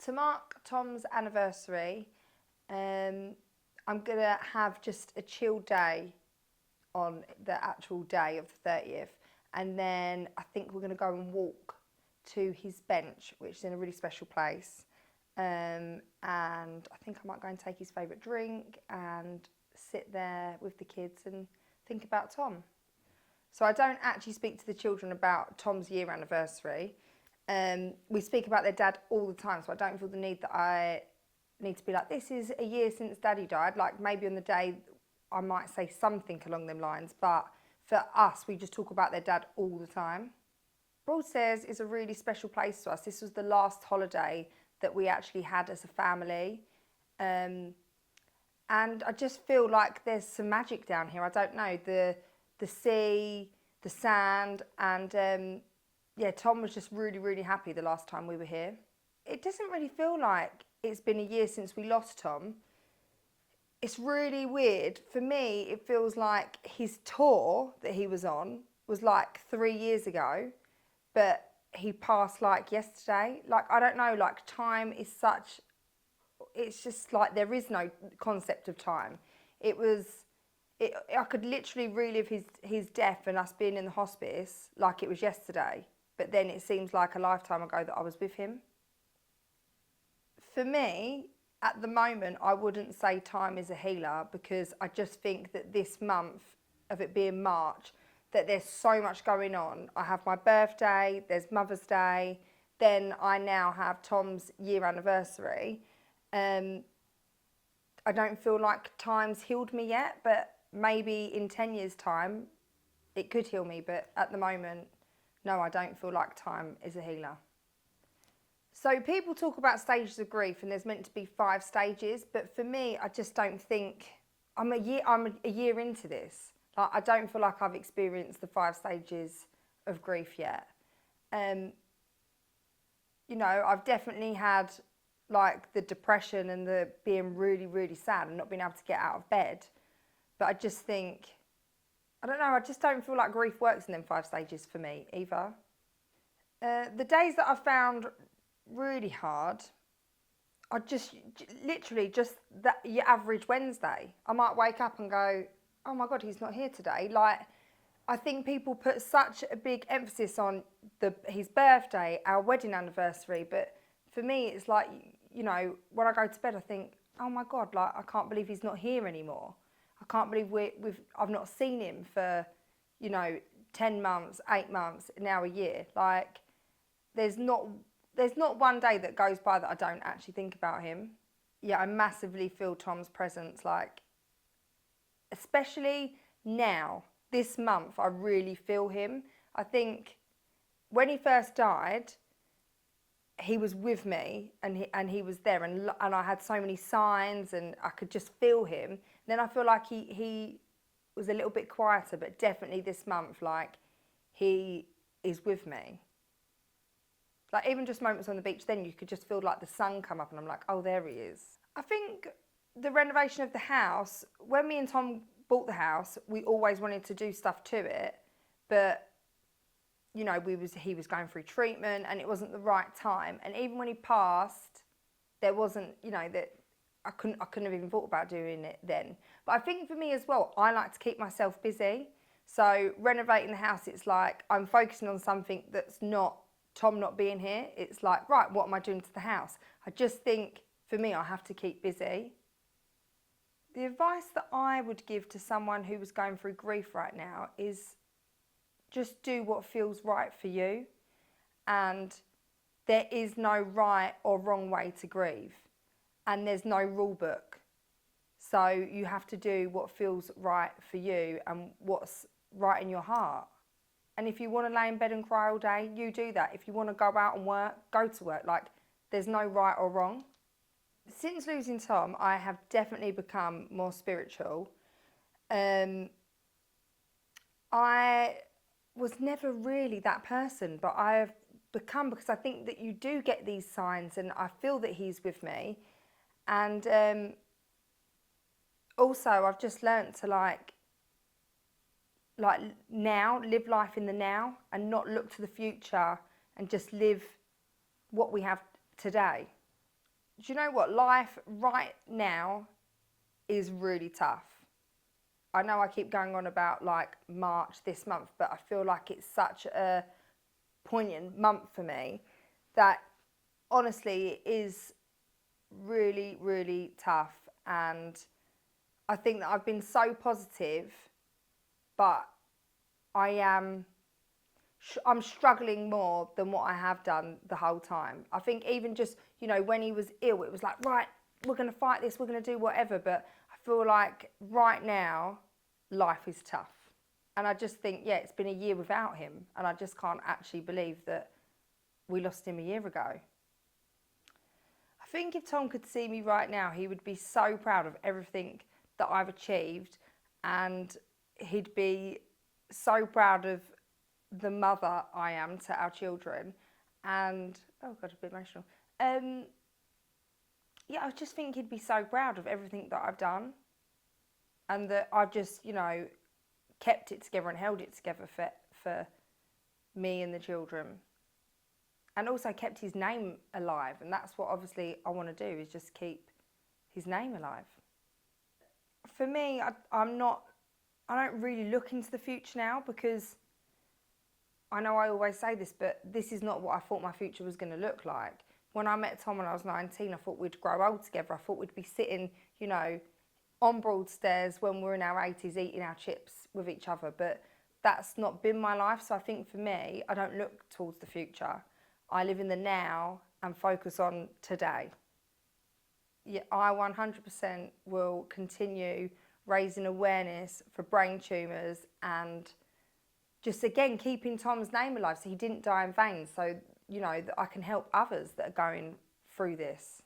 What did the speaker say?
To mark Tom's anniversary, I'm going to have just a chill day on the actual day of the 30th. And then I think we're going to go and walk to his bench, which is in a really special place. And I think I might go and take his favourite drink and sit there with the kids and think about Tom. So I don't actually speak to the children about Tom's year anniversary. We speak about their dad all the time, so I don't feel the need that I need to be like, this is a year since Daddy died. Like maybe on the day I might say something along them lines, but for us, we just talk about their dad all the time. Broadstairs is a really special place to us. This was the last holiday that we actually had as a family. And I just feel like there's some magic down here. I don't know, the sea, the sand, and yeah, Tom was just really, really happy the last time we were here. It doesn't really feel like it's been a year since we lost Tom. It's really weird. For me, it feels like his tour that he was on was like 3 years ago, but he passed like yesterday. Like, I don't know, like time is such, it's just like there is no concept of time. I could literally relive his death and us being in the hospice like it was yesterday, but then it seems like a lifetime ago that I was with him. For me, at the moment, I wouldn't say time is a healer, because I just think that this month, of it being March, that there's so much going on. I have my birthday, there's Mother's Day, then I now have Tom's year anniversary. I don't feel like time's healed me yet, but maybe in 10 years' time, it could heal me. But at the moment, no, I don't feel like time is a healer. So people talk about stages of grief, and there's meant to be 5 stages, but for me, I just don't think, I'm a year into this. Like, I don't feel like I've experienced the 5 stages of grief yet. You know, I've definitely had like the depression and the being really, really sad and not being able to get out of bed. But I just think, I don't know, I just don't feel like grief works in them 5 stages for me either. The days that I've found really hard are just literally just that your average Wednesday. I might wake up and go, oh my God, he's not here today. Like, I think people put such a big emphasis on his birthday, our wedding anniversary, but for me it's like, you know, when I go to bed I think, oh my God, like I can't believe he's not here anymore. I can't believe I've not seen him for, you know, 10 months, 8 months, now a year. Like, there's not one day that goes by that I don't actually think about him. Yeah, I massively feel Tom's presence, like, especially now, this month, I really feel him. I think when he first died, he was with me and he was there, and I had so many signs and I could just feel him. Then I feel like he was a little bit quieter, but definitely this month, like, he is with me. Like, even just moments on the beach, then you could just feel like the sun come up and I'm like, oh, there he is. I think the renovation of the house, when me and Tom bought the house, we always wanted to do stuff to it, but you know, he was going through treatment and it wasn't the right time. And even when he passed, there wasn't, you know, that I couldn't have even thought about doing it then. But I think for me as well, I like to keep myself busy. So renovating the house, it's like I'm focusing on something that's not Tom not being here. It's like, right, what am I doing to the house? I just think for me, I have to keep busy. The advice that I would give to someone who was going through grief right now is just do what feels right for you. And there is no right or wrong way to grieve. And there's no rule book. So you have to do what feels right for you and what's right in your heart. And if you want to lay in bed and cry all day, you do that. If you want to go out and work, go to work. Like, there's no right or wrong. Since losing Tom, I have definitely become more spiritual. I was never really that person, but I have become, because I think that you do get these signs and I feel that he's with me. And also I've just learnt to like now, live life in the now and not look to the future and just live what we have today. do you know what? Life right now is really tough. I know I keep going on about like March this month, but I feel like it's such a poignant month for me that honestly it is really, really tough. And I think that I've been so positive, but I am I'm struggling more than what I have done the whole time. I think even just, you know, when he was ill, it was like, right, we're going to fight this, we're going to do whatever. But I feel like right now, life is tough. And I just think, yeah, it's been a year without him. And I just can't actually believe that we lost him a year ago. I think if Tom could see me right now, he would be so proud of everything that I've achieved. And he'd be so proud of the mother I am to our children. And oh god, a bit emotional. Yeah, I just think he'd be so proud of everything that I've done, and that I've just, you know, kept it together and held it together for me and the children, and also kept his name alive. And that's what obviously I want to do, is just keep his name alive. For me, I don't really look into the future now, because I know I always say this, but this is not what I thought my future was going to look like. When I met Tom when I was 19, I thought we'd grow old together. I thought we'd be sitting, you know, on Broadstairs when we're in our 80s eating our chips with each other. But that's not been my life. So I think for me, I don't look towards the future. I live in the now and focus on today. Yeah, I 100% will continue raising awareness for brain tumours, and just again keeping Tom's name alive, so he didn't die in vain, so you know that I can help others that are going through this.